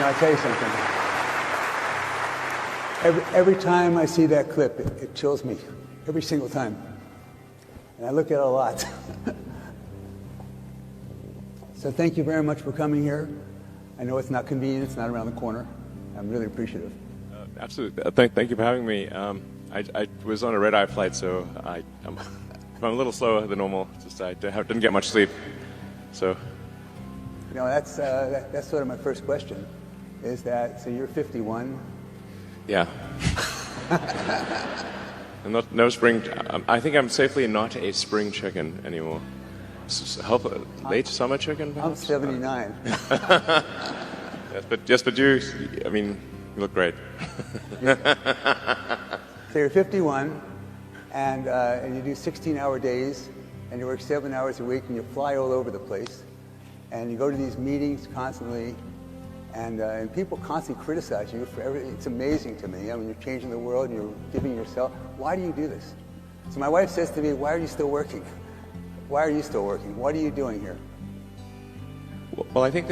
I tell you something. Every time I see that clip, it chills me. Every single time. And I look at it a lot. So thank you very much for coming here. I know it's not convenient. It's not around the corner. I'm really appreciative. Absolutely. Thank you for having me. I was on a red-eye flight, so I'm a little slower than normal. Just I didn't get much sleep. So. That's sort of my first question. Is that so? You're 51. Yeah. I'm no spring. I think I'm safely not a spring chicken anymore. Late summer chicken, perhaps? I'm 79. Yes, but you look great. So you're 51, and you do 16-hour days, and you work 7 hours a week, and you fly all over the place, and you go to these meetings constantly, and people constantly criticize you for everything. It's amazing to me. I mean, you're changing the world, and you're giving yourself. Why do you do this? So my wife says to me, "Why are you still working? Why are you still working? What are you doing here?" Well, I think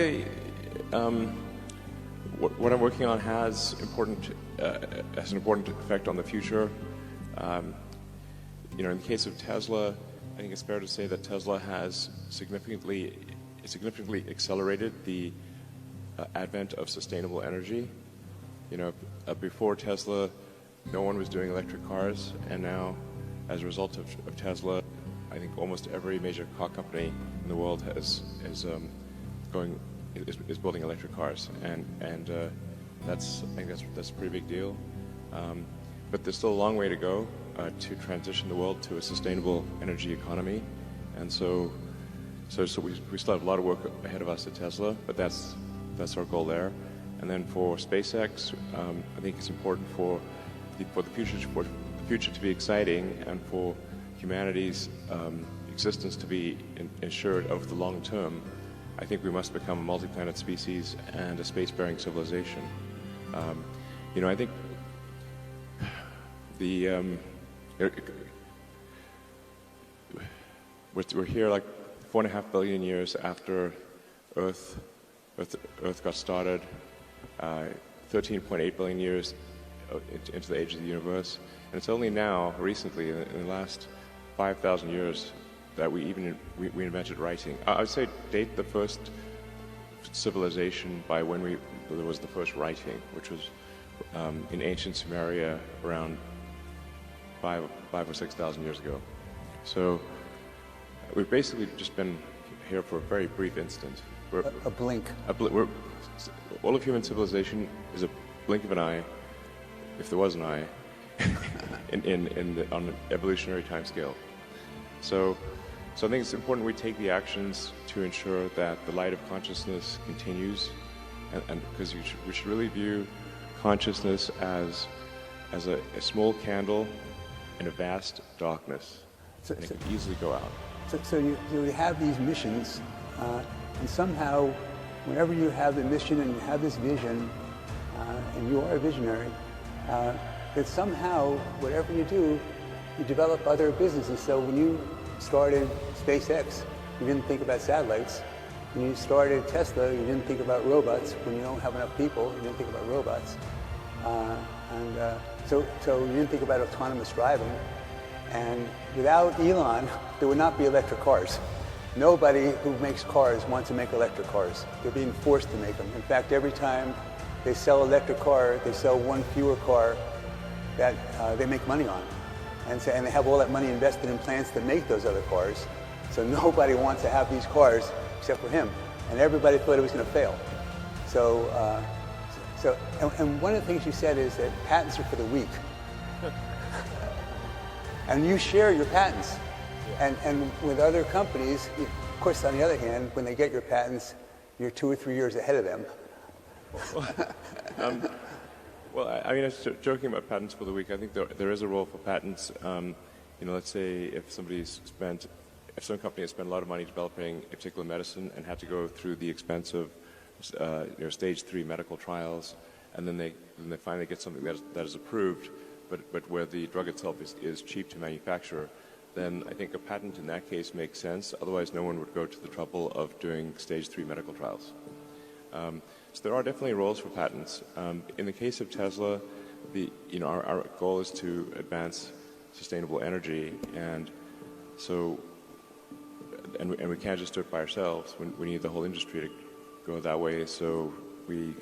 what I'm working on has an important effect on the future. In the case of Tesla, I think it's fair to say that Tesla has significantly accelerated the advent of sustainable energy. Before Tesla, no one was doing electric cars, and now, as a result of Tesla, I think almost every major car company in the world is building electric cars, and I think that's a pretty big deal. But there's still a long way to go to transition the world to a sustainable energy economy, and so we still have a lot of work ahead of us at Tesla, but that's our goal there. And then for SpaceX, I think it's important for the future to be exciting, and for humanity's existence to be ensured over the long term. I think we must become a multi-planet species and a space-faring civilization. I think we're here like 4.5 billion years after Earth got started, 13.8 billion years into the age of the universe, and it's only now, recently, in the last 5,000 years, that we invented writing. I would say date the first civilization by when there was the first writing, which was in ancient Sumeria around 5 or 6,000 years ago. So we've basically just been here for a very brief instant. A blink. All of human civilization is a blink of an eye, if there was an eye, on an evolutionary time scale. So I think it's important we take the actions to ensure that the light of consciousness continues, and because we should really view consciousness as a small candle in a vast darkness, and it can easily go out. So you have these missions, and somehow, whenever you have the mission and you have this vision, and you are a visionary, that somehow, whatever you do, you develop other businesses. So when you started SpaceX, you didn't think about satellites. When you started Tesla, you didn't think about robots. When you don't have enough people, you didn't think about robots. So you didn't think about autonomous driving. And without Elon, there would not be electric cars. Nobody who makes cars wants to make electric cars. They're being forced to make them. In fact, every time they sell electric car, they sell one fewer car that they make money on. And they have all that money invested in plants to make those other cars. So nobody wants to have these cars except for him. And everybody thought it was going to fail. And one of the things you said is that patents are for the weak. And you share your patents. And with other companies, of course, on the other hand, when they get your patents, you're 2 or 3 years ahead of them. Well, I mean, joking about patents for the weak, I think there is a role for patents. Let's say if some company has spent a lot of money developing a particular medicine and had to go through the expense of stage 3 medical trials, and then they finally get something that is approved, but where the drug itself is cheap to manufacture, then I think a patent in that case makes sense. Otherwise, no one would go to the trouble of doing stage 3 medical trials. So there are definitely roles for patents. In the case of Tesla, our goal is to advance sustainable energy, and so we can't just do it by ourselves. We need the whole industry to go that way. So we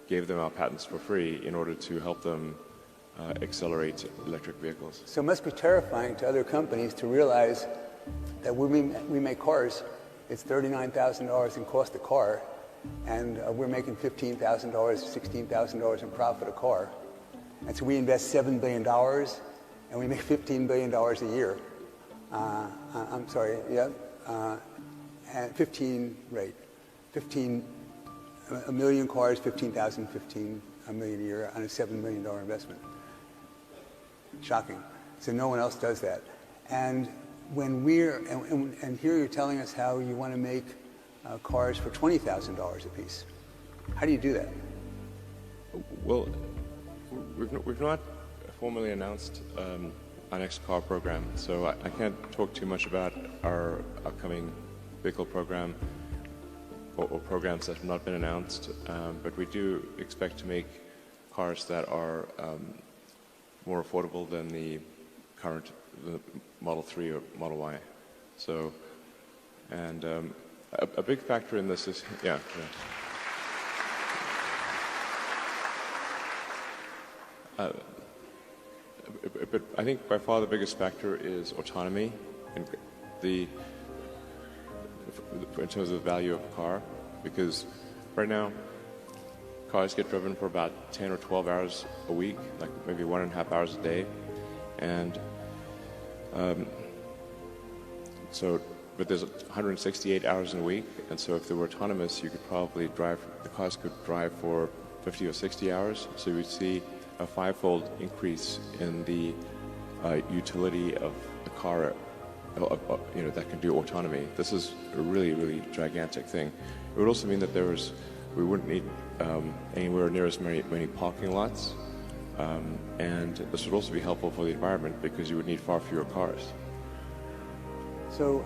gave them our patents for free in order to help them accelerate electric vehicles. So it must be terrifying to other companies to realize that when we make cars, it's $39,000 in cost a car, and we're making $15,000, $16,000 in profit a car. And so we invest $7 billion, and we make $15 billion a year. I'm sorry, yeah, and 15, right, 15, a million cars, 15,000, 15 a million a year on a $7 million investment. Shocking. So no one else does that. And when and here you're telling us how you want to make cars for $20,000 a piece. How do you do that? Well, we've not formally announced our next car program, so I can't talk too much about our upcoming vehicle program or programs that have not been announced, but we do expect to make cars that are more affordable than the current Model 3 or Model Y. So, and a big factor in this is, yeah. But I think by far the biggest factor is autonomy, and in terms of the value of a car, because right now cars get driven for about 10 or 12 hours a week, like maybe 1.5 hours a day, and but there's 168 hours in a week, and so if they were autonomous, the cars could drive for 50 or 60 hours, so you would see a 5-fold increase in the utility of the car, that can do autonomy. This is a really, really gigantic thing. It would also mean that we wouldn't need anywhere near as many parking lots, and this would also be helpful for the environment because you would need far fewer cars. So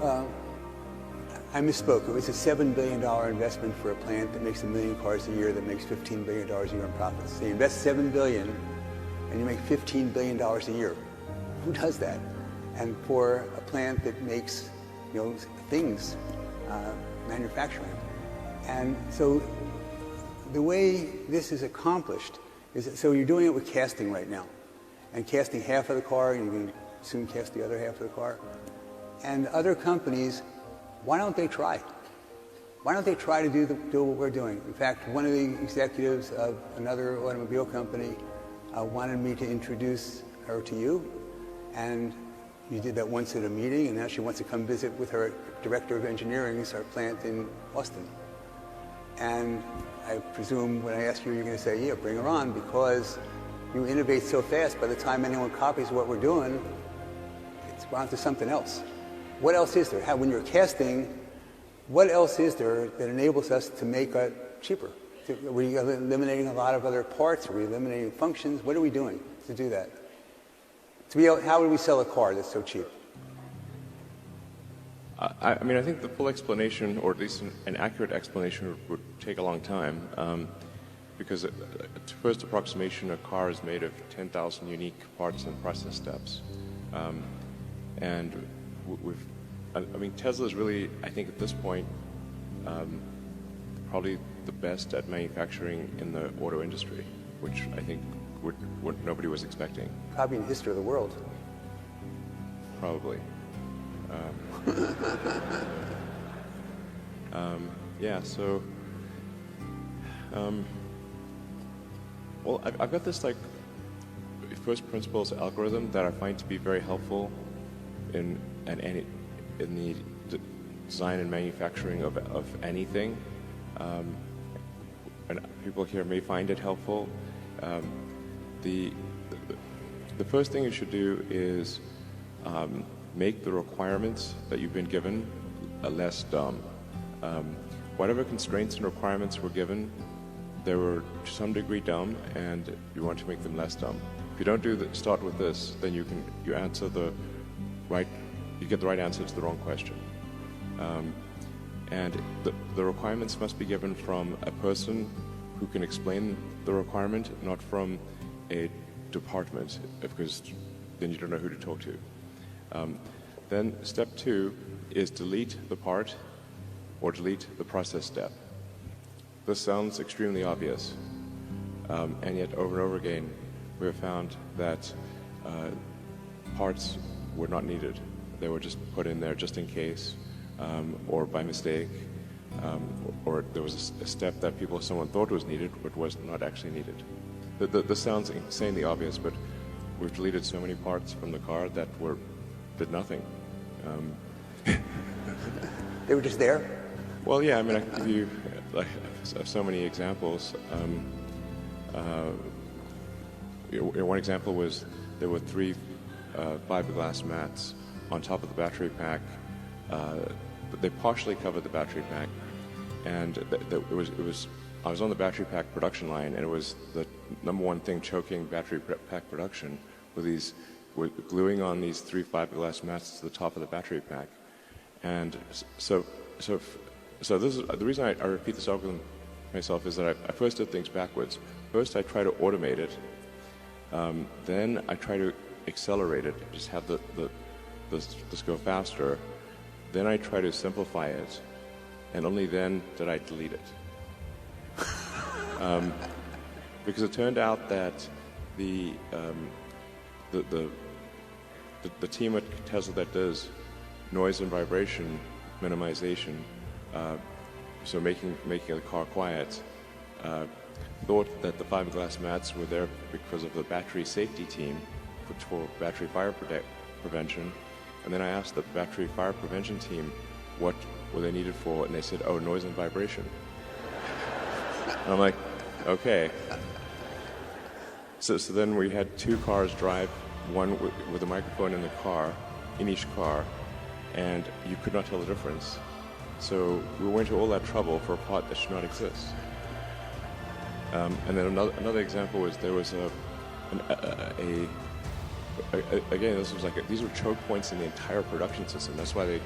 I misspoke. It was a $7 billion investment for a plant that makes 1 million cars a year that makes $15 billion a year in profits. So you invest $7 billion and you make $15 billion a year. Who does that? And for a plant that makes, things, manufacturing. And so the way this is accomplished is that, so you're doing it with casting right now, and casting half of the car, and you can soon cast the other half of the car. And other companies, why don't they try? Why don't they try to do what we're doing? In fact, one of the executives of another automobile company wanted me to introduce her to you, and you did that once at a meeting, and now she wants to come visit with her director of engineering at our plant in Austin. And I presume when I ask you, you're going to say, yeah, bring her on, because you innovate so fast, by the time anyone copies what we're doing, we're on to something else. What else is there? When you're casting, what else is there that enables us to make it cheaper? Are we eliminating a lot of other parts? Are we eliminating functions? What are we doing to do that? How would we sell a car that's so cheap? I think the full explanation, or at least an accurate explanation, would take a long time, because at first approximation, a car is made of 10,000 unique parts and process steps. And Tesla is really, I think at this point, probably the best at manufacturing in the auto industry, which I think what nobody was expecting. Probably in the history of the world. Probably. So, I've got this first principles algorithm that I find to be very helpful in the design and manufacturing of anything, and people here may find it helpful. The first thing you should do is make the requirements that you've been given less dumb. Whatever constraints and requirements were given, they were to some degree dumb, and you want to make them less dumb. If you don't start with this, then you get the right answer to the wrong question. And the requirements must be given from a person who can explain the requirement, not from a department, because then you don't know who to talk to. Then step 2 is delete the part or delete the process step. This sounds extremely obvious, and yet over and over again we have found that parts were not needed. They were just put in there just in case, or by mistake, or there was a step that someone thought was needed but was not actually needed. This sounds insanely obvious, but we've deleted so many parts from the car that did nothing. They were just there? Well, yeah, I mean, I can give you so many examples. One example was there were 3 fiberglass mats on top of the battery pack. They partially covered the battery pack, and I was on the battery pack production line, and it was the number one thing choking battery pack production with gluing on these 3 fiberglass mats to the top of the battery pack. And so this is the reason I repeat this algorithm myself, is that I first did things backwards. First I try to automate it, then I try to accelerate it, just have this go faster. Then I try to simplify it, and only then did I delete it. Because it turned out that the team at Tesla that does noise and vibration minimization, so making the car quiet, thought that the fiberglass mats were there because of the battery safety team for battery fire prevention. And then I asked the battery fire prevention team what were they needed for, and they said, oh, noise and vibration. And I'm like, okay. So then we had 2 cars drive, one with a microphone in each car, and you could not tell the difference. So we went to all that trouble for a part that should not exist. And then another example was there was again, this was these were choke points in the entire production system. That's why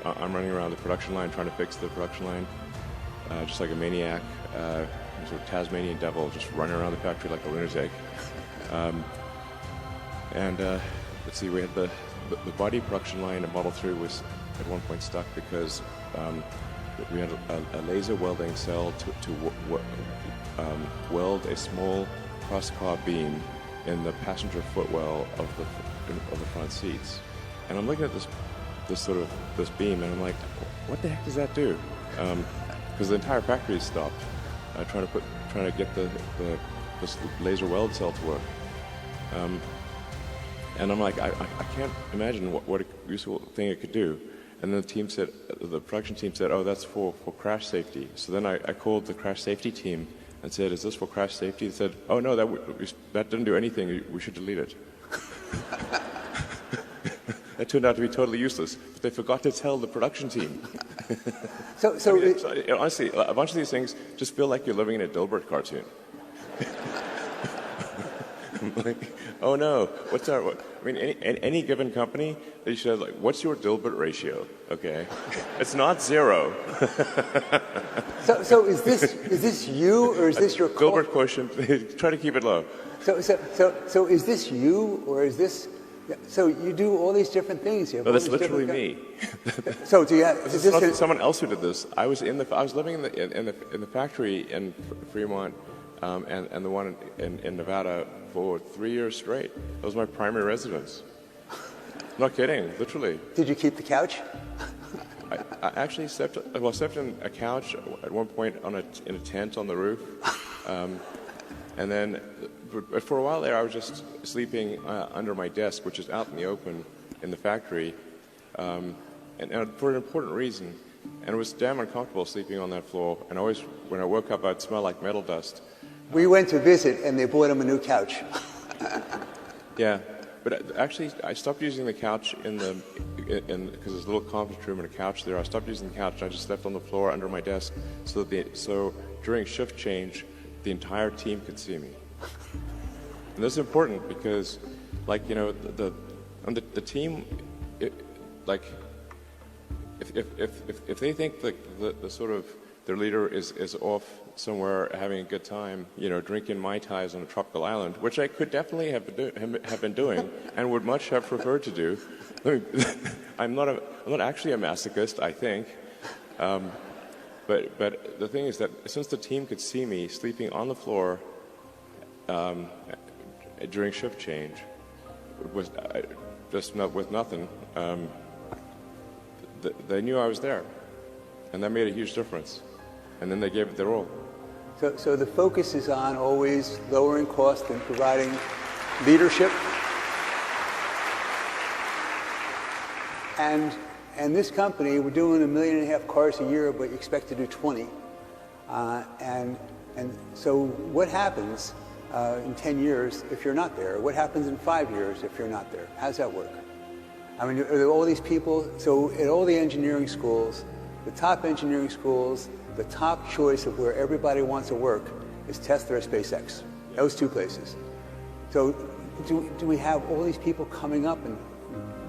I'm running around the production line trying to fix the production line, just like a maniac, sort of Tasmanian devil, just running around the factory like a lunatic. Let's see, we had the body production line at Model 3 was at one point stuck because we had a laser welding cell to weld a small cross-car beam in the passenger footwell of the front seats. And I'm looking at this beam, and I'm like, what the heck does that do? Because the entire factory is stopped, trying to get this laser weld cell to work. And I'm like, I can't imagine what a useful thing it could do. And then the production team said, oh, that's for crash safety. So then I called the crash safety team and said, is this for crash safety? They said, oh no, that didn't do anything, we should delete it. That turned out to be totally useless, but they forgot to tell the production team. Honestly, a bunch of these things just feel like you're living in a Dilbert cartoon. Like, oh no, any given company, they should have what's your Dilbert ratio? Okay, it's not 0. So is this you, or is this your Dilbert quotient? Try to keep it low. So is this you, or is this? So you do all these different things. No, that's literally me. So do you have? This is not someone else who did this. I was living in the factory in Fremont, and the one in Nevada for 3 years straight. That was my primary residence. Not kidding, literally. Did you keep the couch? I actually slept in a couch at one point in a tent on the roof, and then but for a while there I was just sleeping under my desk, which is out in the open in the factory, and for an important reason. And it was damn uncomfortable sleeping on that floor. And always, when I woke up, I'd smell like metal dust. We went to visit, and they bought him a new couch. Yeah, but actually, I stopped using the couch because there's a little conference room and a couch there. I stopped using the couch, and I just slept on the floor under my desk, so during shift change, the entire team could see me. And this is important because, the team, if they think the sort of their leader is off somewhere having a good time, you know, drinking Mai Tais on a tropical island, which I could definitely have been doing and would much have preferred to do. I'm not actually a masochist, I think. But the thing is that since the team could see me sleeping on the floor during shift change, with with nothing, they knew I was there, and that made a huge difference. And then they gave it their all. So the focus is on always lowering cost and providing leadership. And this company, we're doing 1.5 million cars a year, but you expect to do 20. And so what happens in 10 years if you're not there? What happens in 5 years if you're not there? How does that work? I mean, are there all these people? So at all the engineering schools, the top engineering schools, the top choice of where everybody wants to work is Tesla or SpaceX. Those two places. So do we have all these people coming up and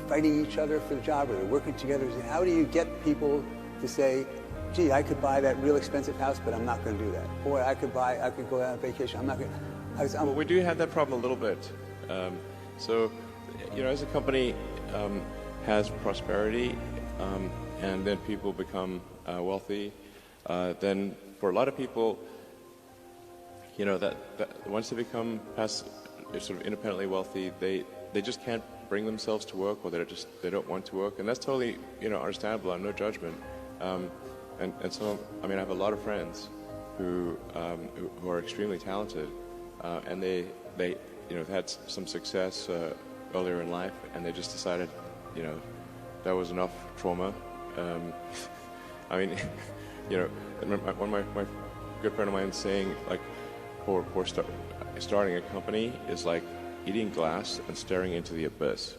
fighting each other for the job, or they're working together? How do you get people to say, gee, I could buy that real expensive house, but I'm not going to do that? Or I could go out on vacation. I'm not going to. Well, we do have that problem a little bit. So, you know, as a company has prosperity, and then people become wealthy, then for a lot of people, you know, that once they become sort of independently wealthy, they just can't bring themselves to work, or they don't want to work, and that's totally, you know, understandable. I'm no judgment. And so, I mean, I have a lot of friends who are extremely talented, and they you know, had some success earlier in life, and they just decided, you know, that was enough trauma. I mean, you know, one of my good friend of mine saying, like, for starting a company is like eating glass and staring into the abyss.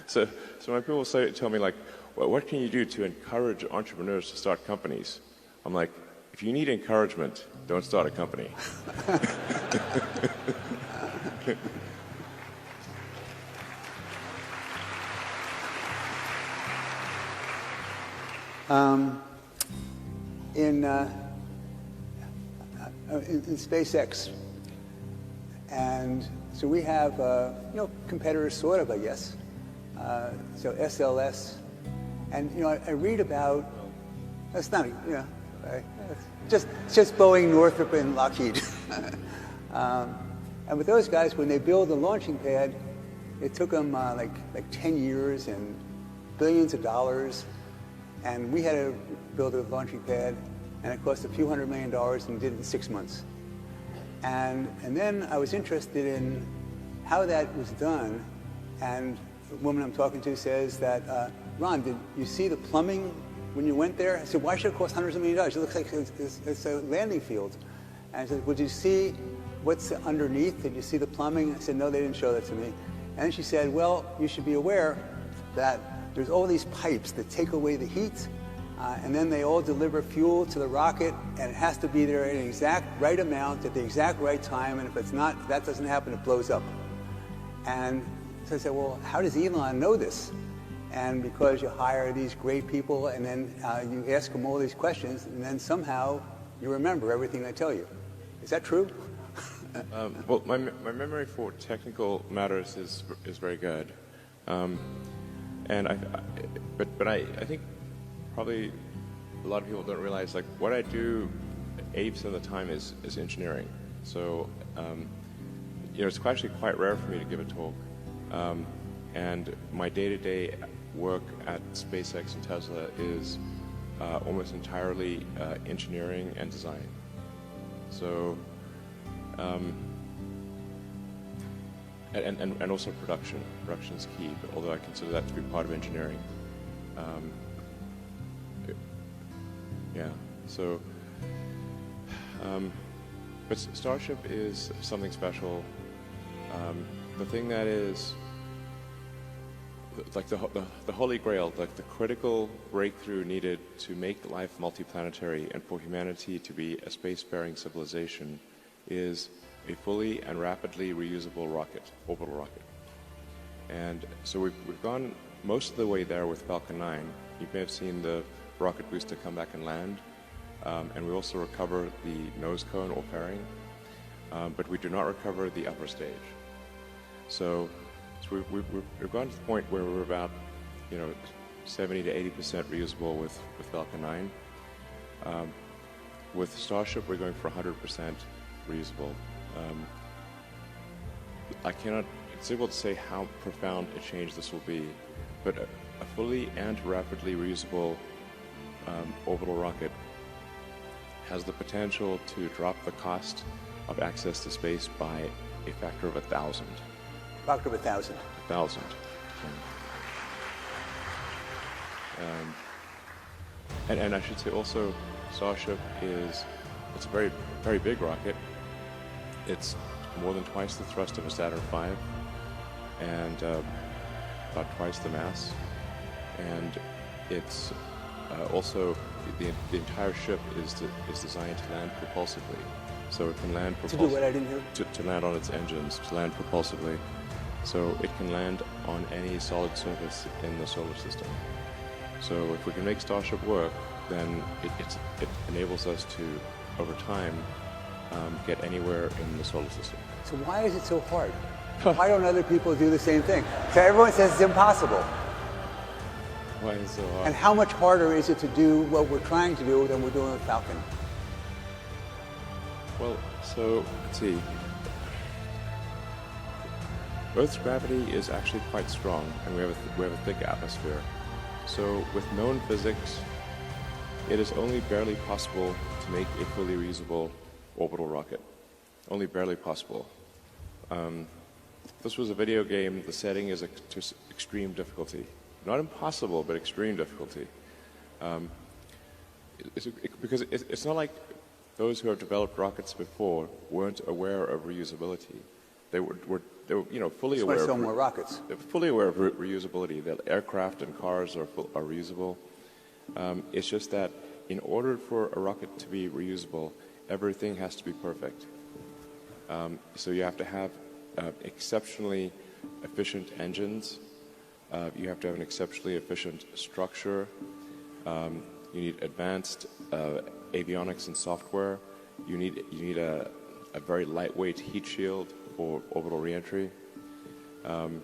So when people tell me, like, well, what can you do to encourage entrepreneurs to start companies? I'm like, if you need encouragement, don't start a company. In SpaceX, and so we have you know, competitors, sort of, I guess. So SLS, and you know, I read about, that's not, you know, right? It's just Boeing, Northrop, and Lockheed. And with those guys, when they build a launching pad, it took them like 10 years and billions of dollars. And we had to build a launching pad, and it cost a few $100 million, and we did it in 6 months. And then I was interested in how that was done, and the woman I'm talking to says that, Ron, did you see the plumbing when you went there? I said, why should it cost hundreds of millions of dollars? It looks like it's a landing field. And I said, well, did you see what's underneath? Did you see the plumbing? I said, no, they didn't show that to me. And then she said, well, you should be aware that there's all these pipes that take away the heat, and then they all deliver fuel to the rocket, and it has to be there in an exact right amount at the exact right time, and if it's not, if that doesn't happen, it blows up. And so I said, well, how does Elon know this? And because you hire these great people, and then you ask them all these questions, and then somehow you remember everything they tell you. Is that true? Well, my memory for technical matters is very good. And I think probably a lot of people don't realize, like, what I do 80% of the time is engineering. So, you know, it's actually quite rare for me to give a talk. And my day-to-day work at SpaceX and Tesla is almost entirely engineering and design. So, and also production. Production is key, but although I consider that to be part of engineering. Yeah, so, but Starship is something special. The thing that is, like the holy grail, like the critical breakthrough needed to make life multiplanetary and for humanity to be a spacefaring civilization, is a fully and rapidly reusable rocket, orbital rocket. And so we've gone most of the way there with Falcon 9. You may have seen the rocket booster come back and land. And we also recover the nose cone or fairing, but we do not recover the upper stage. So we've gotten to the point where we're about 70 to 80% reusable with Falcon 9. With Starship, we're going for 100% reusable. It's difficult to say how profound a change this will be, but a fully and rapidly reusable orbital rocket has the potential to drop the cost of access to space by a factor of 1,000. Factor of 1,000. 1,000. And I should say also, Starship it's a very, very big rocket. It's more than twice the thrust of a Saturn V, and about twice the mass. And it's also the entire ship is designed to land propulsively, so it can land To do what? I didn't hear. to land on its engines, to land propulsively, so it can land on any solid surface in the solar system. So if we can make Starship work, then it enables us to, over time, get anywhere in the solar system. So why is it so hard? Why don't other people do the same thing? So everyone says it's impossible. Why is it so hard? And how much harder is it to do what we're trying to do than we're doing with Falcon? Well, so let's see. Earth's gravity is actually quite strong, and we have a thick atmosphere. So with known physics, it is only barely possible to make a fully reusable orbital rocket. Only barely possible. This was a video game. The setting is to extreme difficulty. Not impossible, but extreme difficulty. Because it's not like those who have developed rockets before weren't aware of reusability. They were fully Just aware. want to sell of more rockets. Fully aware of reusability. That aircraft and cars are reusable. It's just that in order for a rocket to be reusable, everything has to be perfect. So you have to have exceptionally efficient engines. You have to have an exceptionally efficient structure. You need advanced avionics and software. You need a very lightweight heat shield for orbital reentry. And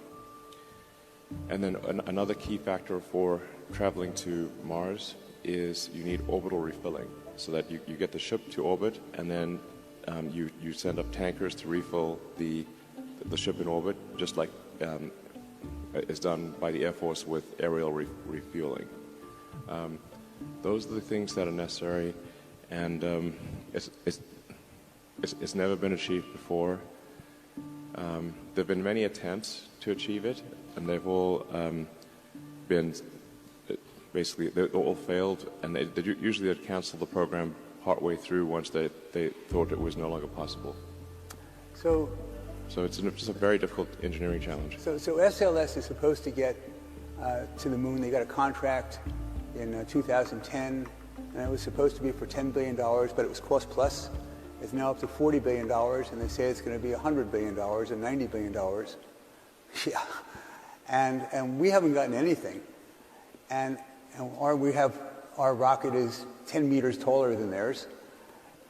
then another key factor for traveling to Mars is you need orbital refilling, so that you get the ship to orbit, and then you send up tankers to refill the ship in orbit, just like is done by the Air Force with aerial refueling. Those are the things that are necessary, and it's never been achieved before. There have been many attempts to achieve it, and they've all been basically they all failed, and they usually they'd cancel the program partway through once they thought it was no longer possible. So it's just a very difficult engineering challenge. So SLS is supposed to get to the moon. They got a contract in 2010, and it was supposed to be for $10 billion, but it was cost plus. It's now up to $40 billion, and they say it's going to be $100 billion or $90 billion. Yeah, and we haven't gotten anything, and our rocket is 10 meters taller than theirs,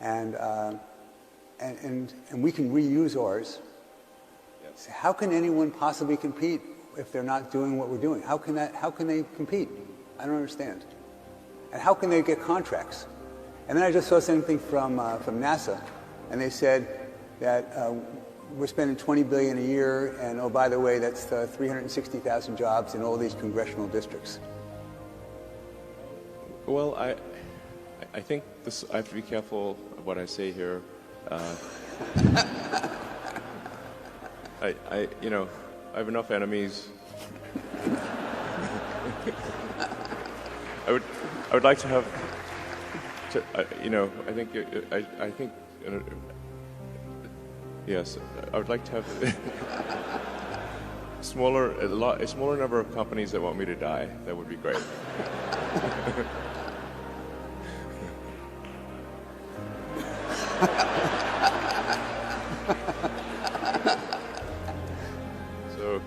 and we can reuse ours. Yes. So how can anyone possibly compete if they're not doing what we're doing? How can they compete? I don't understand. And how can they get contracts? And then I just saw something from NASA, and they said that we're spending $20 billion a year, and oh, by the way, that's 360,000 jobs in all these congressional districts. Well, I think I have to be careful of what I say here. I have enough enemies. I would like to have. Yes, I would like to have a smaller number of companies that want me to die. That would be great. So,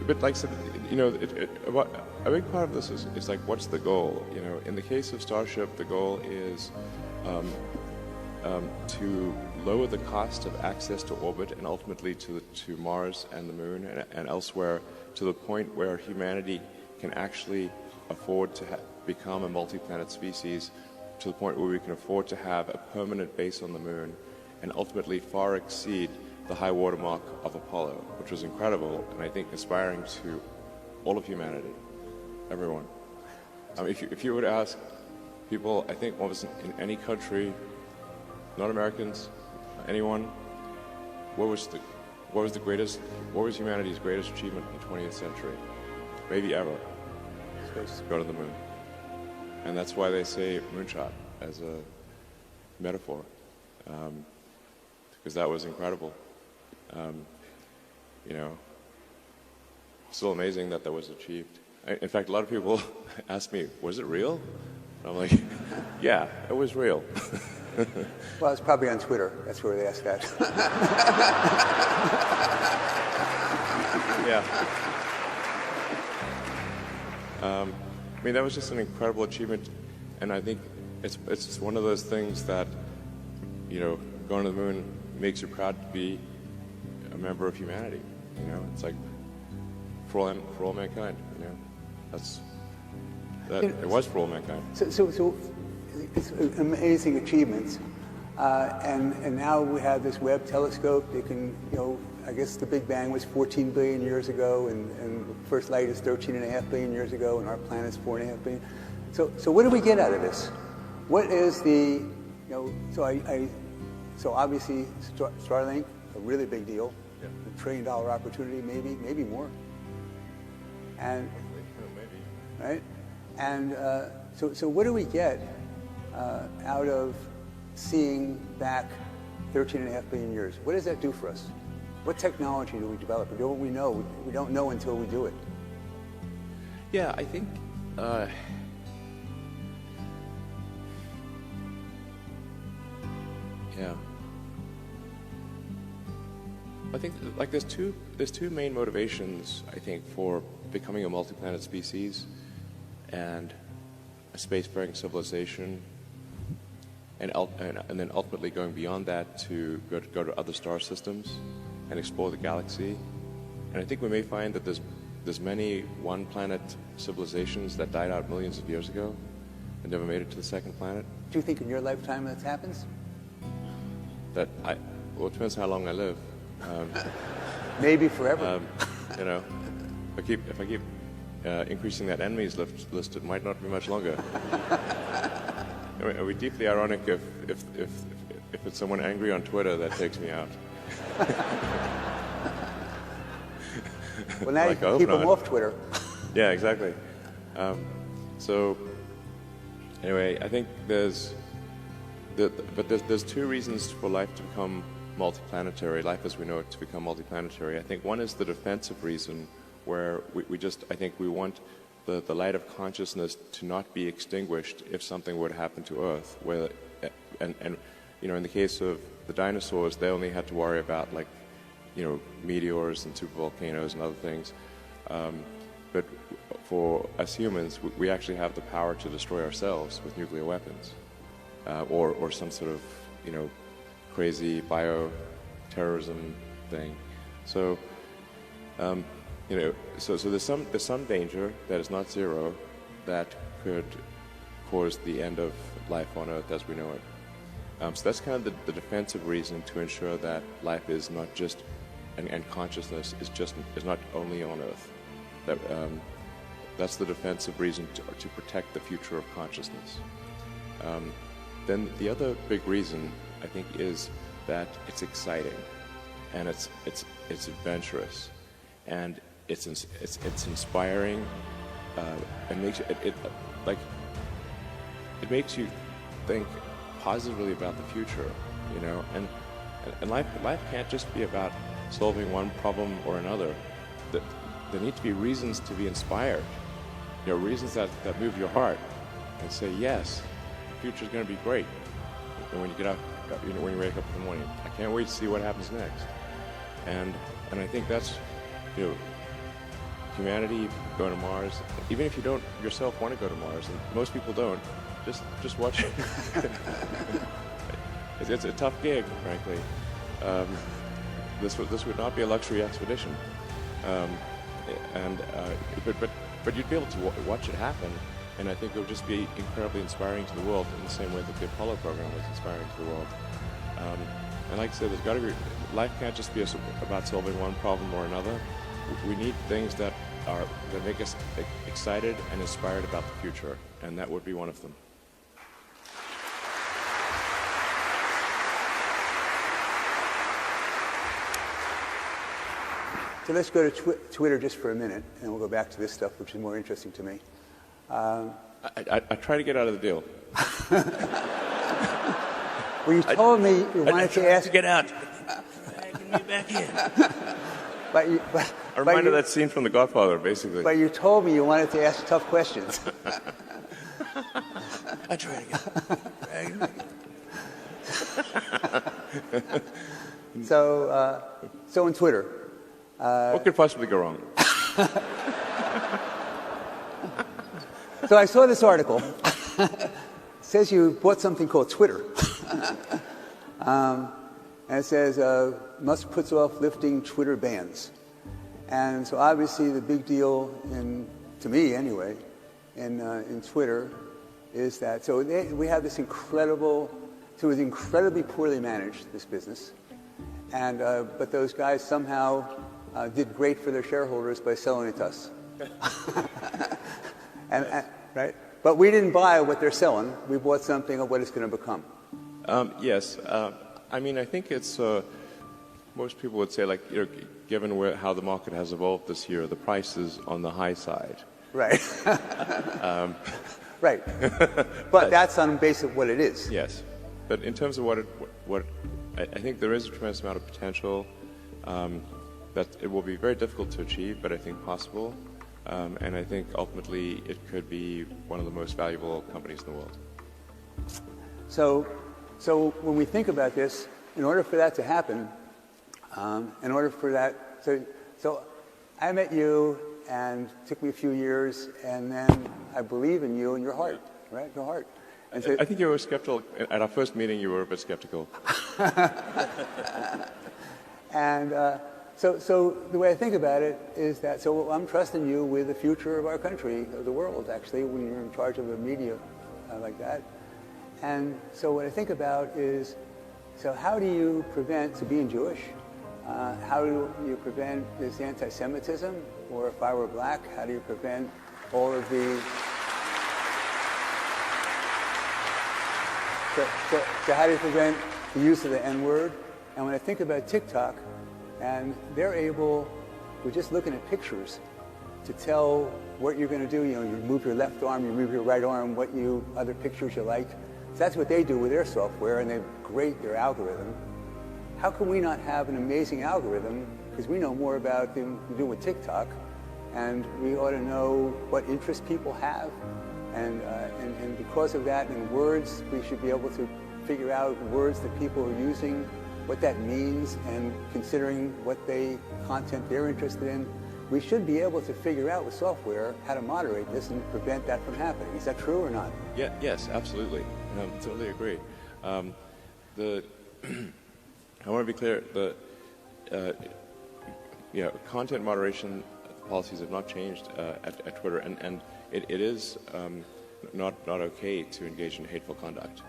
but like I said, a big part of this is like, what's the goal? You know, in the case of Starship, the goal is to lower the cost of access to orbit and ultimately to Mars and the Moon and elsewhere, to the point where humanity can actually afford to become a multi-planet species, to the point where we can afford to have a permanent base on the Moon and ultimately far exceed the high watermark of Apollo, which was incredible and I think inspiring to all of humanity, everyone. If you would ask people, I think almost in any country, not Americans, anyone, what was humanity's greatest achievement in the 20th century? Maybe ever. Space. Go to the moon. And that's why they say moonshot as a metaphor, because that was incredible. You know, still amazing that was achieved. In fact, a lot of people ask me, was it real? And I'm like, yeah, it was real. Well, it's probably on Twitter. That's where they ask that. Yeah. I mean, that was just an incredible achievement, and I think it's just one of those things that, you know, going to the moon makes you proud to be a member of humanity. You know, it's like for all mankind. You know, it was for all mankind. So it's amazing achievements, and now we have this Webb telescope. They can, you know, I guess the Big Bang was 14 billion years ago, and first light is 13.5 billion years ago, and our planet's 4.5 billion. So what do we get out of this? What is the, you know? So obviously Starlink, a really big deal, yeah. $1 trillion opportunity, maybe more. And maybe. Right, and so what do we get out of seeing back 13.5 billion years? What does that do for us? What technology do we develop? We know. We don't know until we do it. Yeah, I think yeah. I think like there's two main motivations, I think, for becoming a multi-planet species and a spacefaring civilization, and then ultimately going beyond that to go to other star systems and explore the galaxy. And I think we may find that there's many one-planet civilizations that died out millions of years ago and never made it to the second planet. Do you think in your lifetime that happens? Well, it depends how long I live. Maybe forever. You know, if I keep increasing that enemies list, it might not be much longer. I mean, it would be deeply ironic if it's someone angry on Twitter that takes me out. Well, now you can keep them off Twitter. Yeah, exactly. So anyway, I think there's two reasons for life to become multiplanetary, life as we know it to become multiplanetary. I think one is the defensive reason, where I think we want the light of consciousness to not be extinguished if something were to happen to Earth. And you know, in the case of the dinosaurs, they only had to worry about, like, you know, meteors and supervolcanoes and other things. But for us humans, we actually have the power to destroy ourselves with nuclear weapons, or some sort of, you know, crazy bioterrorism thing. So, you know, so there's some danger that is not zero that could cause the end of life on Earth as we know it. So that's kind of the defensive reason to ensure that life is not just, and consciousness is not only on Earth. That's the defensive reason to protect the future of consciousness. Then the other big reason, I think, is that it's exciting, and it's adventurous, and it's inspiring. It makes you think positively about the future, you know. And life can't just be about solving one problem or another. There need to be reasons to be inspired. You know, reasons that move your heart and say, yes, the future's going to be great. And when you get up, you know, when you wake up in the morning, I can't wait to see what happens next. And I think that's, you know, humanity go to Mars, even if you don't yourself want to go to Mars, and most people don't, just watch it. It's a tough gig, frankly. This would not be a luxury expedition, but you'd be able to watch it happen, and I think it would just be incredibly inspiring to the world in the same way that the Apollo program was inspiring to the world. And like I said, there's got to be, life can't just be about solving one problem or another. We need things that make us excited and inspired about the future, and that would be one of them. So let's go to Twitter just for a minute, and we'll go back to this stuff, which is more interesting to me. I try to get out of the deal. Well, you told me you wanted to ask. To get out. Get me back in. I remind of that scene from The Godfather, basically. But you told me you wanted to ask tough questions. I try to get. So in Twitter. What could possibly go wrong? So I saw this article. It says you bought something called Twitter. And it says, Musk puts off lifting Twitter bans. And so obviously the big deal, to me anyway, in Twitter is that, we have this incredible, so it was incredibly poorly managed, this business. And, but those guys somehow did great for their shareholders by selling it to us. Right? But we didn't buy what they're selling. We bought something of what it's going to become. Yes. I mean, I think it's, most people would say, like, given how the market has evolved this year, the price is on the high side. Right. Right. But that's on base of what it is. Yes. But in terms of what I think there is a tremendous amount of potential that it will be very difficult to achieve, but I think possible. And I think ultimately it could be one of the most valuable companies in the world. So when we think about this, in order for that to happen, so I met you, and it took me a few years, and then I believe in you and your heart, right? Your heart. And so, I think you were skeptical. At our first meeting, you were a bit skeptical. And so the way I think about it is that, so I'm trusting you with the future of our country, of the world, actually, when you're in charge of a media like that. And so what I think about is, so how do you prevent, so being Jewish, how do you prevent this anti-Semitism? Or if I were black, how do you prevent all of the... So how do you prevent the use of the N-word? And when I think about TikTok, and they're able, we're just looking at pictures, to tell what you're going to do. You know, you move your left arm, you move your right arm, other pictures you like. So that's what they do with their software, and they're great, their algorithm. How can we not have an amazing algorithm? Because we know more about than we do with TikTok, and we ought to know what interests people have. And because of that, in words, we should be able to figure out words that people are using, what that means, and considering what content they're interested in. We should be able to figure out with software how to moderate this and prevent that from happening. Is that true or not? Yeah, yes, absolutely. Totally agree. I want to be clear. Content moderation policies have not changed at Twitter, and it is not okay to engage in hateful conduct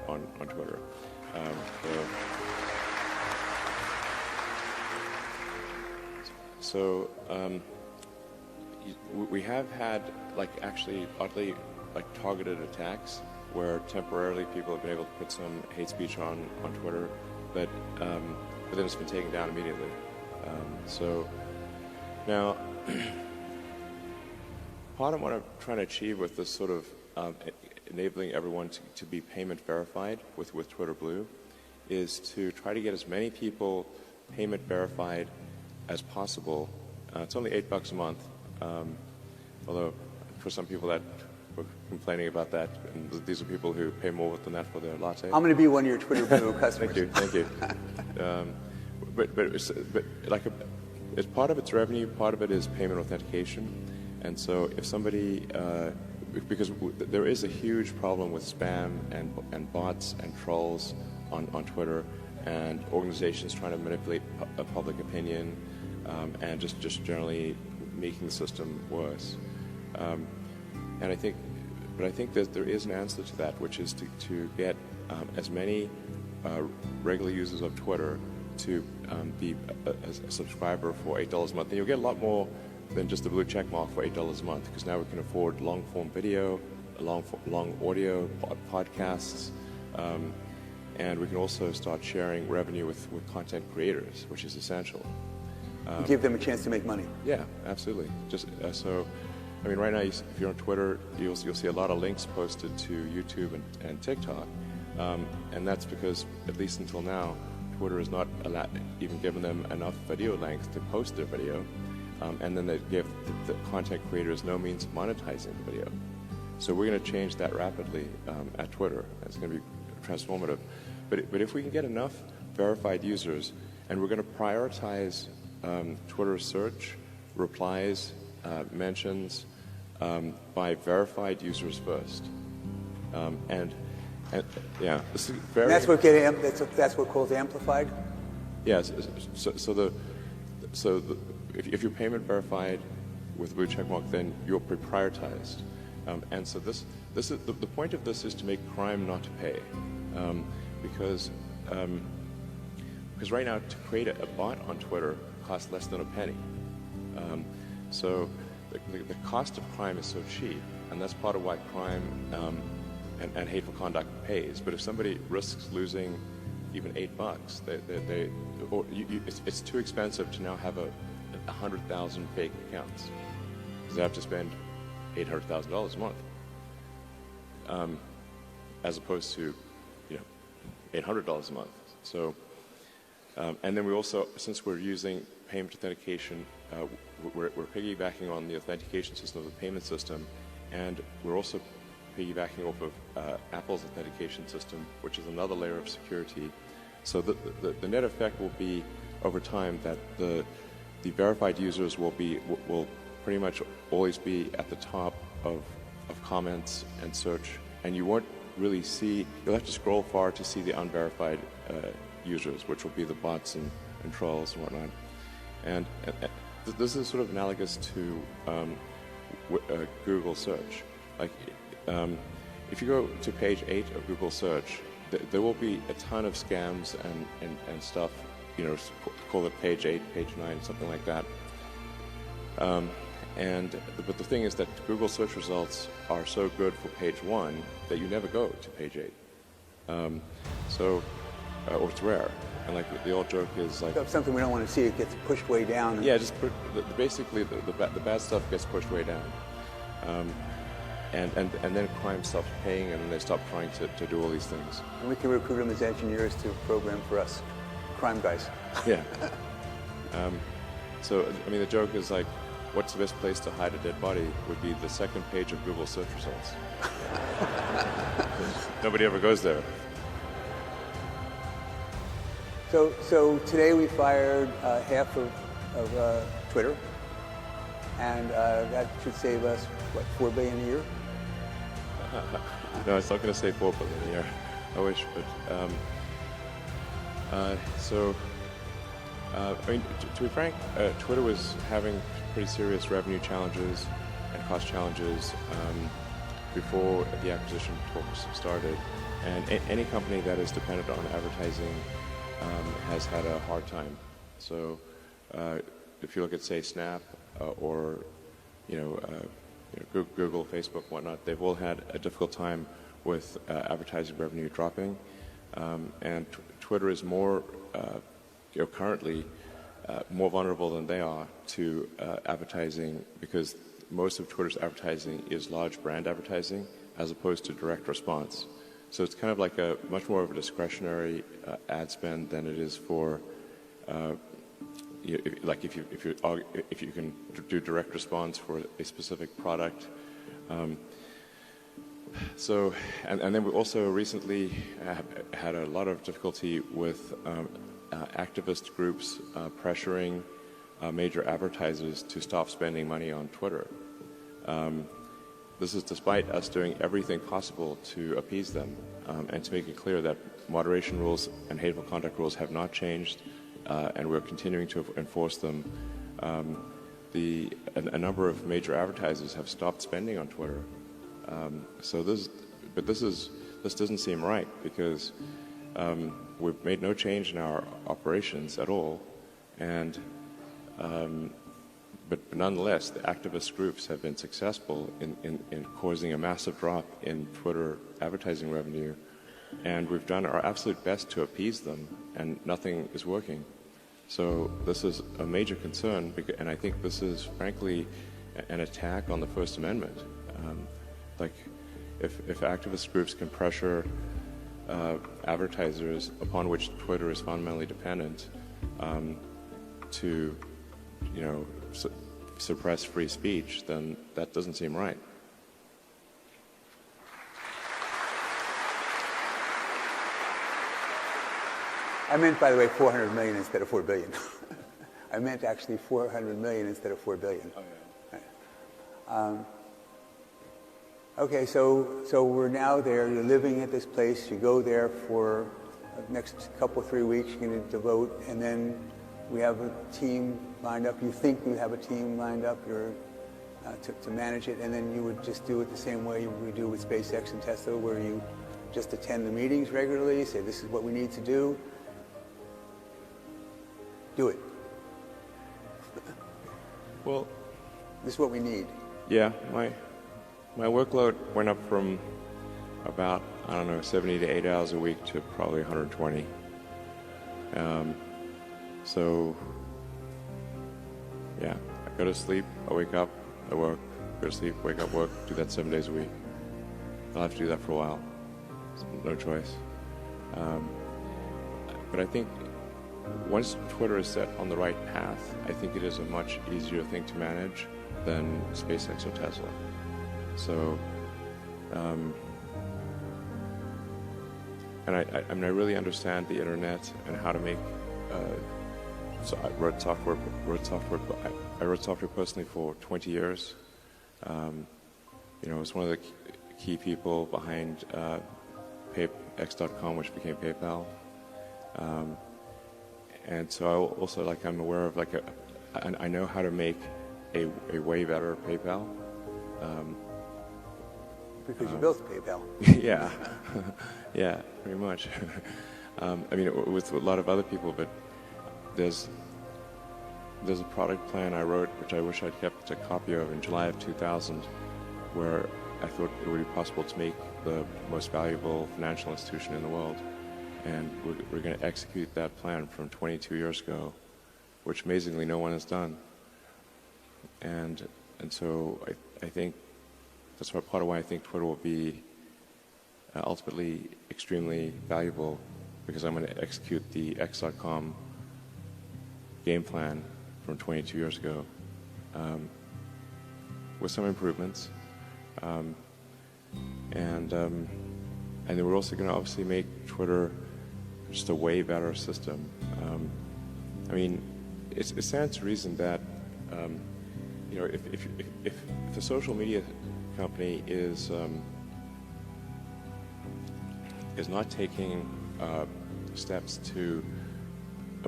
on Twitter. So we have had actually oddly targeted attacks where temporarily people have been able to put some hate speech on Twitter, but then it's been taken down immediately. So now, part of what I'm trying to achieve with this sort of enabling everyone to be payment verified with Twitter Blue is to try to get as many people payment verified as possible. It's only $8 a month, although for some people that were complaining about that, and these are people who pay more than that for their latte. I'm going to be one of your Twitter Blue customers. Thank you. But it's part of its revenue, part of it is payment authentication. And so if somebody, because there is a huge problem with spam and bots and trolls on Twitter, and organizations trying to manipulate public opinion, and just generally making the system worse. And I think that there is an answer to that, which is to get as many regular users of Twitter to be a subscriber for $8 a month. And you'll get a lot more than just the blue check mark for $8 a month, because now we can afford long-form video, long audio, podcasts, and we can also start sharing revenue with content creators, which is essential. Give them a chance to make money. Yeah, absolutely. Just so, I mean, right now, if you're on Twitter, you'll see a lot of links posted to YouTube and TikTok, and that's because, at least until now, Twitter has not even given them enough video length to post their video, and then they give the content creators no means of monetizing the video. So we're going to change that rapidly at Twitter. It's going to be transformative. But if we can get enough verified users, and we're going to prioritize Twitter search, replies, mentions by verified users first, and yeah, this is very. And that's what calls amplified. Yes. So if you're payment verified with blue checkmark, then you're prioritized, and so this is the point of this is to make crime not to pay, because right now to create a bot on Twitter costs less than a penny. So the cost of crime is so cheap, and that's part of why crime and hateful conduct pays. But if somebody risks losing even $8, it's too expensive to now have 100,000 fake accounts, because they have to spend $800,000 a month, as opposed to $800 a month. So, and then we also, since we're using payment authentication, we're piggybacking on the authentication system of the payment system, and we're also piggybacking off of Apple's authentication system, which is another layer of security. So the net effect will be, over time, that the verified users will pretty much always be at the top of comments and search, and you won't really see. You'll have to scroll far to see the unverified users, which will be the bots and trolls and whatnot. And this is sort of analogous to Google search. Like, if you go to page 8 of Google search, there will be a ton of scams and stuff, call it page 8, page 9, something like that. But the thing is that Google search results are so good for page 1 that you never go to page 8. Or it's rare. And like the old joke is like, if something we don't want to see, it gets pushed way down. Yeah, basically the bad stuff gets pushed way down. And then crime stops paying, and then they stop trying to do all these things. And we can recruit them as engineers to program for us, crime guys. Yeah. So, I mean, the joke is like, what's the best place to hide a dead body would be the second page of Google search results. Nobody ever goes there. So today we fired half of Twitter, and that should save us, what, $4 billion a year? No, it's not going to save $4 billion a year. I wish, but I mean, to be frank, Twitter was having pretty serious revenue challenges and cost challenges before the acquisition talks started, and any company that is dependent on advertising has had a hard time. So if you look at, say, Snap or Google, Facebook, whatnot, they've all had a difficult time with advertising revenue dropping, and Twitter is more currently more vulnerable than they are to advertising, because most of Twitter's advertising is large brand advertising as opposed to direct response. So it's kind of like a much more of a discretionary ad spend than it is for like if you can do direct response for a specific product. So and then we also recently had a lot of difficulty with activist groups pressuring major advertisers to stop spending money on Twitter. This is despite us doing everything possible to appease them and to make it clear that moderation rules and hateful conduct rules have not changed, and we're continuing to enforce them. A number of major advertisers have stopped spending on Twitter. This doesn't seem right, because we've made no change in our operations at all, and but nonetheless, the activist groups have been successful in causing a massive drop in Twitter advertising revenue, and we've done our absolute best to appease them, and nothing is working. So this is a major concern, and I think this is, frankly, an attack on the First Amendment. If activist groups can pressure advertisers upon which Twitter is fundamentally dependent to, suppress free speech, then that doesn't seem right. I meant, by the way, 400 million instead of 4 billion. I meant actually 400 million instead of 4 billion. Oh, yeah. Okay, so we're now there. You're living at this place. You go there for the next couple, 3 weeks. You're going to devote, and then we have a team lined up. You think you have a team lined up to manage it, and then you would just do it the same way we do with SpaceX and Tesla, where you just attend the meetings regularly, say this is what we need to do. Do it. Well, this is what we need. Yeah, my workload went up from about, 70 to 8 hours a week to probably 120. So, yeah, I go to sleep, I wake up, I work, go to sleep, wake up, work, do that 7 days a week. I'll have to do that for a while. No choice. But I think once Twitter is set on the right path, I think it is a much easier thing to manage than SpaceX or Tesla. So, and I really understand the internet and how to make. So I wrote software. I wrote software personally for 20 years. I was one of the key people behind X.com, which became PayPal. And so I also I'm aware of I know how to make a way better PayPal. Because you built PayPal. Yeah, yeah, pretty much. With a lot of other people, but there's a product plan I wrote, which I wish I'd kept a copy of, in July of 2000, where I thought it would be possible to make the most valuable financial institution in the world. And we're going to execute that plan from 22 years ago, which amazingly no one has done. And so I think that's part of why I think Twitter will be ultimately extremely valuable, because I'm going to execute the X.com game plan from 22 years ago with some improvements. And then we're also going to obviously make Twitter just a way better system. It stands to reason that if the social media company is not taking steps to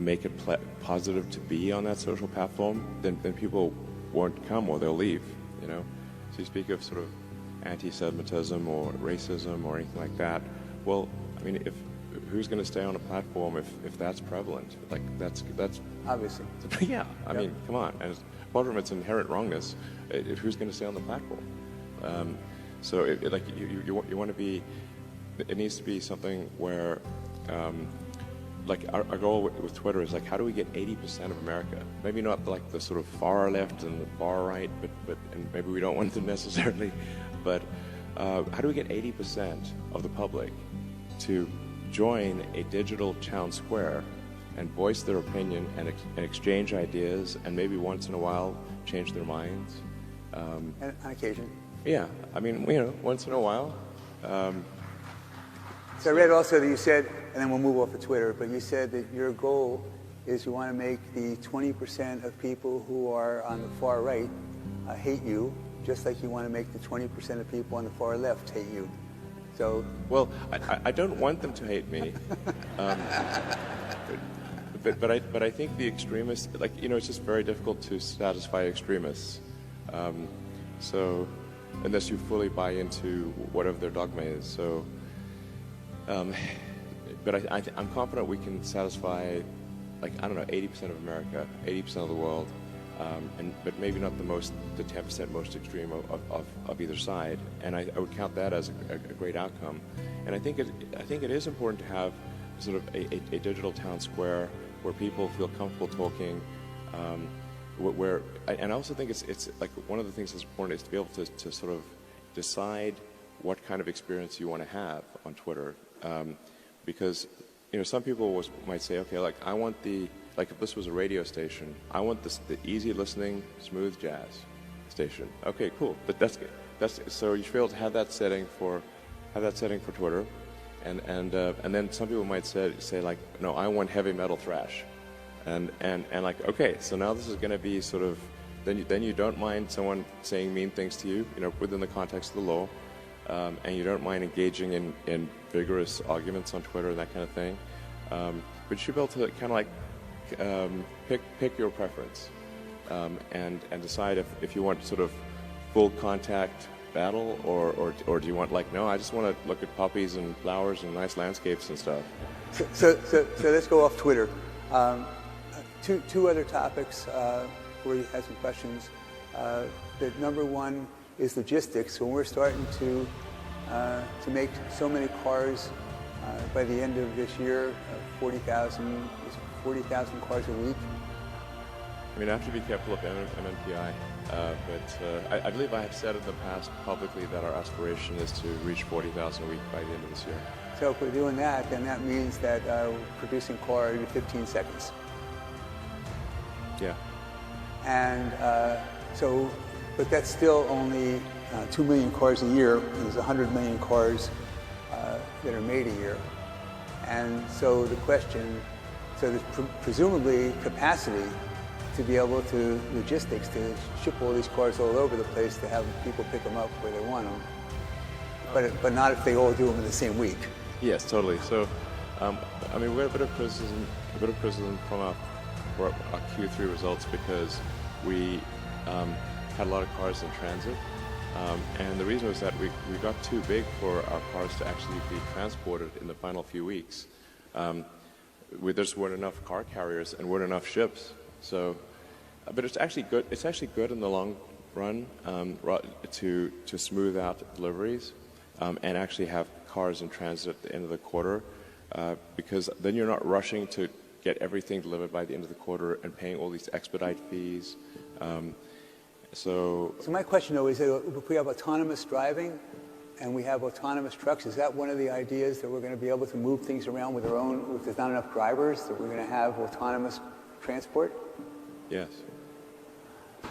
make it positive to be on that social platform, then people won't come, or they'll leave. So you speak of sort of anti-Semitism or racism or anything like that. Well, if who's going to stay on a platform if that's prevalent? That's obviously. Yeah, come on. And apart from its inherent wrongness, who's going to stay on the platform? So you want to be. It needs to be something where, our goal with Twitter is how do we get 80% of America? Maybe not the sort of far left and the far right, but and maybe we don't want them necessarily, but how do we get 80% of the public to join a digital town square and voice their opinion and exchange ideas, and maybe once in a while change their minds? And on occasion. Yeah, once in a while. So I read also that you said, and then we'll move off of Twitter, but you said that your goal is you want to make the 20% of people who are on the far right hate you, just like you want to make the 20% of people on the far left hate you. So, well, I don't want them to hate me, but I think the extremists, like, it's just very difficult to satisfy extremists. So, unless you fully buy into whatever their dogma is. So, but I'm confident we can satisfy, like, I don't know, 80% of America, 80% of the world, but maybe not the 10% most extreme of either side. And I would count that as a great outcome. And I think it is important to have sort of a digital town square where people feel comfortable talking. And I also think it's like one of the things that's important is to be able to sort of decide what kind of experience you want to have on Twitter, because some people might say, okay, like I want like if this was a radio station, I want the easy listening, smooth jazz station. Okay, cool. But that's so you should be able to have that setting for Twitter, and then some people might say like, no, I want heavy metal thrash, and like, okay, so now this is going to be sort of then you don't mind someone saying mean things to you, within the context of the law, and you don't mind engaging in vigorous arguments on Twitter and that kind of thing, but you should be able to kind of like pick your preference, and decide if you want sort of full contact battle or do you want like, no, I just want to look at poppies and flowers and nice landscapes and stuff. So let's go off Twitter. Two other topics where you had some questions. The number one is logistics. When we're starting to make so many cars by the end of this year, 40,000 cars a week. I mean, I have to be careful of MNPI, but I believe I have said in the past publicly that our aspiration is to reach 40,000 a week by the end of this year. So if we're doing that, then that means that we're producing a car every 15 seconds. Yeah. And but that's still only 2 million cars a year. There's 100 million cars that are made a year. And so the question, there's presumably capacity to be able to, logistics, to ship all these cars all over the place, to have people pick them up where they want them. But not if they all do them in the same week. Yes, totally. So, I mean, we got a bit of criticism from our Q3 results because we had a lot of cars in transit. And the reason was that we got too big for our cars to actually be transported in the final few weeks. There just weren't enough car carriers and weren't enough ships. So, but it's actually good. It's actually good in the long run to smooth out deliveries and actually have cars in transit at the end of the quarter, because then you're not rushing to get everything delivered by the end of the quarter and paying all these expedite fees. So my question though is, if we have autonomous driving and we have autonomous trucks, is that one of the ideas that we're going to be able to move things around with our own, if there's not enough drivers, that we're going to have autonomous transport? Yes.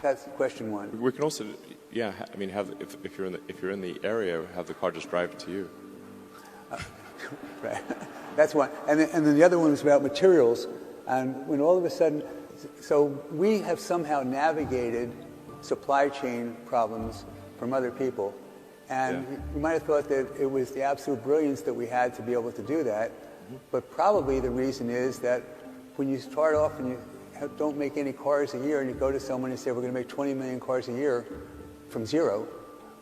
That's question one. We can also, yeah, I mean, if you're in the area, have the car just drive to you. Right. That's one. And then the other one was about materials. And when all of a sudden, so we have somehow navigated supply chain problems from other people. And you might have thought that it was the absolute brilliance that we had to be able to do that. But probably the reason is that when you start off and you don't make any cars a year and you go to someone and say, we're going to make 20 million cars a year from zero,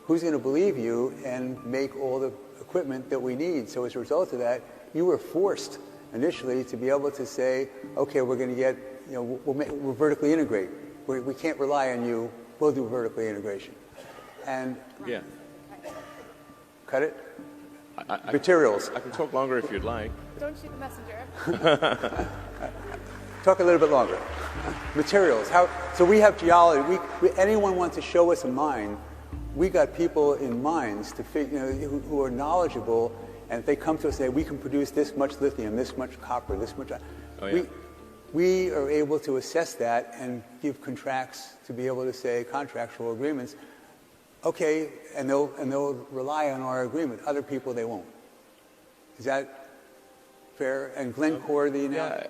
who's going to believe you and make all the equipment that we need? So as a result of that, you were forced initially to be able to say, okay, we're going to get, we'll vertically integrate. We can't rely on you. We'll do vertically integration. And yeah, cut it. Materials. I can talk longer if you'd like. Don't shoot the messenger. Talk a little bit longer. Materials. So we have geology. Anyone wants to show us a mine, we got people in mines to who are knowledgeable, and if they come to us and say, we can produce this much lithium, this much copper, this much... Oh, yeah. We are able to assess that and give contracts to be able to say, contractual agreements, okay, and they'll rely on our agreement. Other people, they won't. Is that... fair. And Glencore, the Yeah,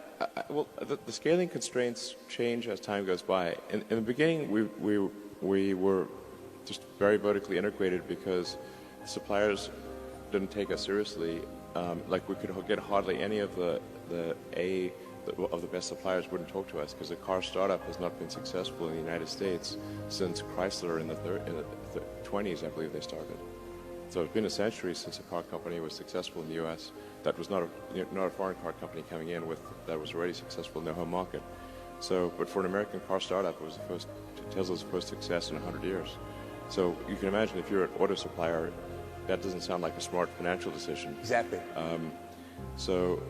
well, the scaling constraints change as time goes by. In the beginning, we were just very vertically integrated because suppliers didn't take us seriously. Like we could get hardly any of the best suppliers wouldn't talk to us because a car startup has not been successful in the United States since Chrysler in the 20s, I believe they started. So it's been a century since a car company was successful in the U.S. That was not a foreign car company coming in that was already successful in their home market. So, but for an American car startup, it was Tesla's first success in 100 years. So you can imagine if you're an auto supplier, that doesn't sound like a smart financial decision. Exactly. So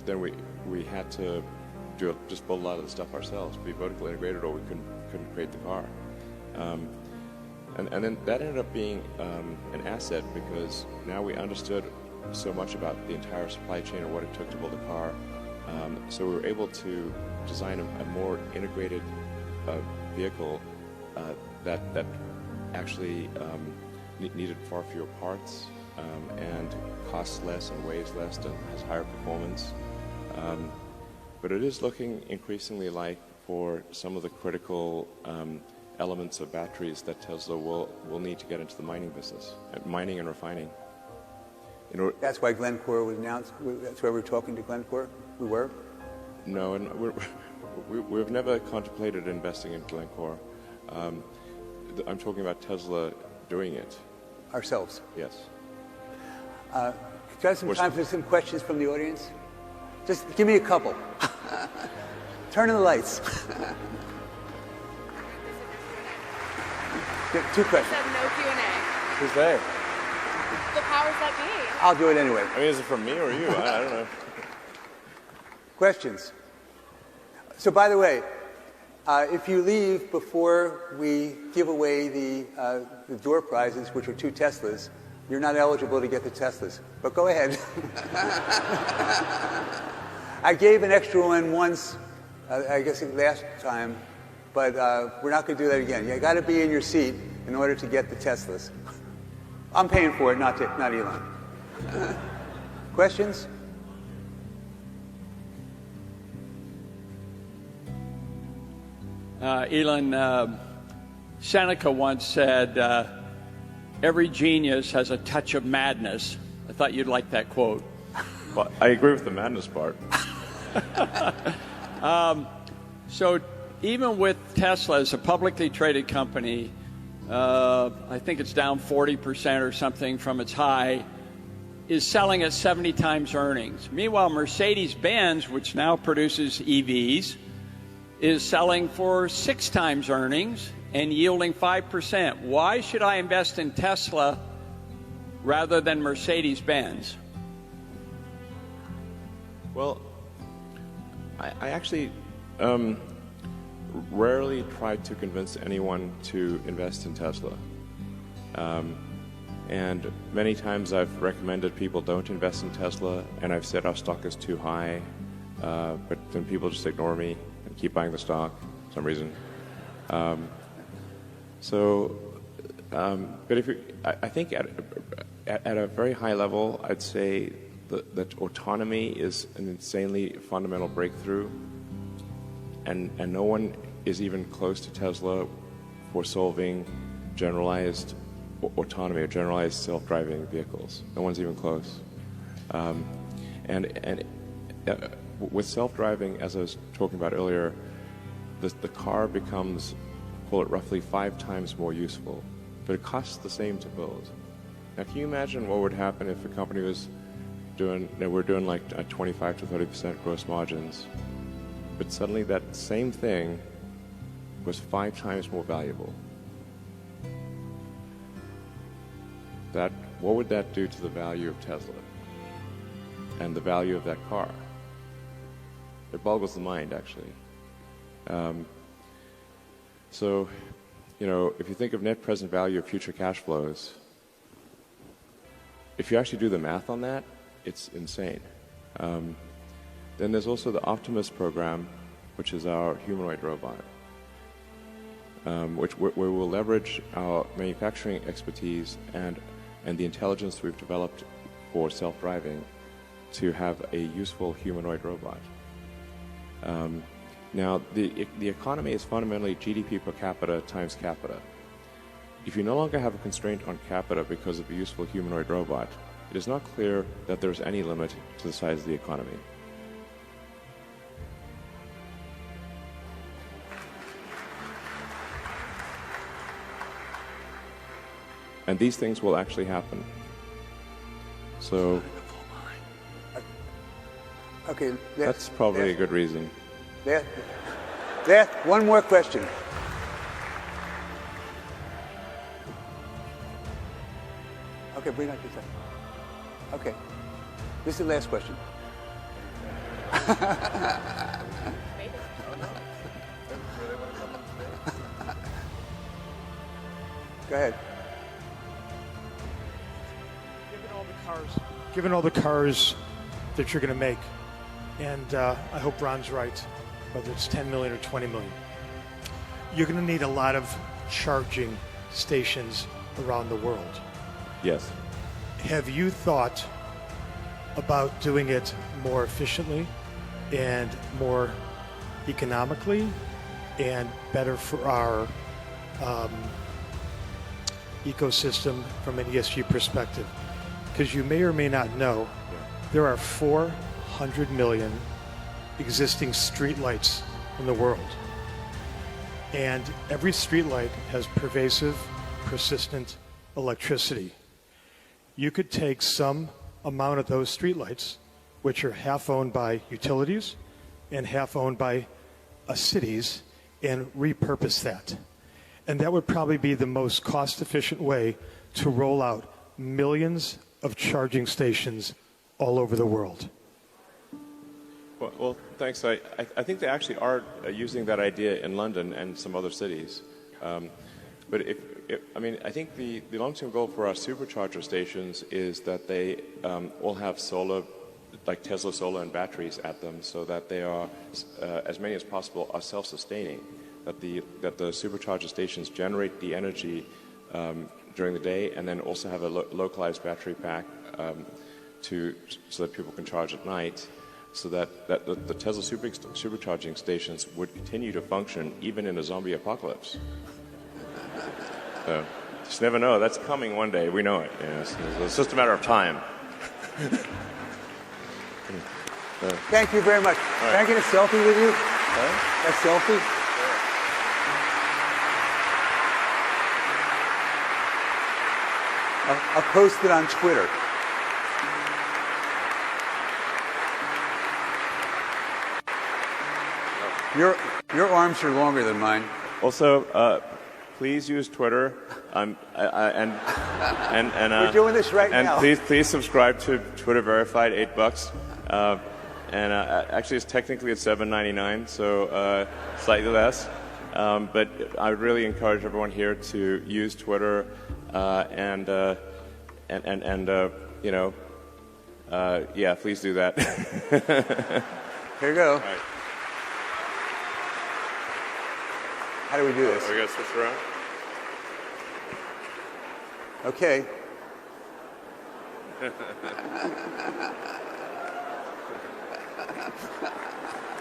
then we had to just build a lot of the stuff ourselves, be vertically integrated, or we couldn't create the car. And then that ended up being an asset because now we understood so much about the entire supply chain and what it took to build a car. So we were able to design a more integrated vehicle that actually needed far fewer parts and costs less and weighs less and has higher performance. But it is looking increasingly like for some of the critical elements of batteries that Tesla will need to get into the mining business, mining and refining. That's why Glencore was announced. That's why we're talking to Glencore. We were. No, and we've never contemplated investing in Glencore. I'm talking about Tesla doing it Ourselves. Yes. Do you have some time for some questions from the audience? Just give me a couple. Turn on the lights. Two questions. Said no Q&A. Who's they? The powers that be. I'll do it anyway. I mean, is it from me or you? I don't know. Questions? So, by the way, if you leave before we give away the door prizes, which are 2 Teslas, you're not eligible to get the Teslas. But go ahead. I gave an extra one once, I guess last time, but we're not going to do that again. You got to be in your seat in order to get the Teslas. I'm paying for it, not Elon. Questions? Elon, Seneca once said, every genius has a touch of madness. I thought you'd like that quote. Well, I agree with the madness part. So even with Tesla as a publicly traded company, I think it's down 40% or something from its high, is selling at 70 times earnings. Meanwhile, Mercedes-Benz, which now produces EVs, is selling for 6 times earnings and yielding 5%. Why should I invest in Tesla rather than Mercedes-Benz? Well, I actually rarely try to convince anyone to invest in Tesla. And many times I've recommended people don't invest in Tesla, and I've said our stock is too high, but then people just ignore me and keep buying the stock for some reason. But if I think at a very high level, I'd say that autonomy is an insanely fundamental breakthrough, and no one is even close to Tesla for solving generalized autonomy or generalized self-driving vehicles. No one's even close. With self-driving, as I was talking about earlier, the car becomes, call it roughly 5 times more useful, but it costs the same to build. Now, can you imagine what would happen if a company was we're doing like 25 to 30% gross margins, but suddenly that same thing was 5 times more valuable? What would that do to the value of Tesla and the value of that car? It boggles the mind, actually. So, if you think of net present value of future cash flows, if you actually do the math on that, it's insane. Then there's also the Optimus program, which is our humanoid robot, where we'll leverage our manufacturing expertise and the intelligence we've developed for self-driving to have a useful humanoid robot. Now, the economy is fundamentally GDP per capita times capita. If you no longer have a constraint on capita because of a useful humanoid robot, it is not clear that there's any limit to the size of the economy. And these things will actually happen. So Okay, that's probably a good reason. One more question. Okay, bring up your second. Okay, this is the last question. Go ahead. Given all the cars that you're going to make, and I hope Ron's right, whether it's 10 million or 20 million, you're going to need a lot of charging stations around the world. Yes. Have you thought about doing it more efficiently and more economically and better for our ecosystem from an ESG perspective? Because you may or may not know, there are 400 million existing streetlights in the world. And every streetlight has pervasive, persistent electricity. You could take some amount of those streetlights, which are half owned by utilities and half owned by cities, and repurpose that. And that would probably be the most cost-efficient way to roll out millions of charging stations all over the world. Well, thanks. I think they actually are using that idea in London and some other cities. But I think the long-term goal for our supercharger stations is that they all have solar, like Tesla solar and batteries at them, so that they are, as many as possible, are self-sustaining. That the supercharger stations generate the energy during the day, and then also have a localized battery pack so that people can charge at night, so that the Tesla supercharging stations would continue to function even in a zombie apocalypse. So, just never know. That's coming one day. We know it. Yes. It's just a matter of time. Thank you very much. Right. Can I get a selfie with you? A selfie? I'll post it on Twitter. Your arms are longer than mine. Also, please use Twitter. We're doing this right now. And please subscribe to Twitter Verified, $8. Actually, it's technically at $7.99, so slightly less. But I would really encourage everyone here to use Twitter please do that. Here you go. All right. How do we do this? Are we going to switch around? Okay.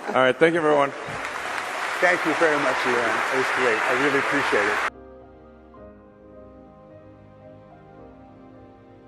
All right. Thank you, everyone. Thank you very much, Elon. It was great. I really appreciate it.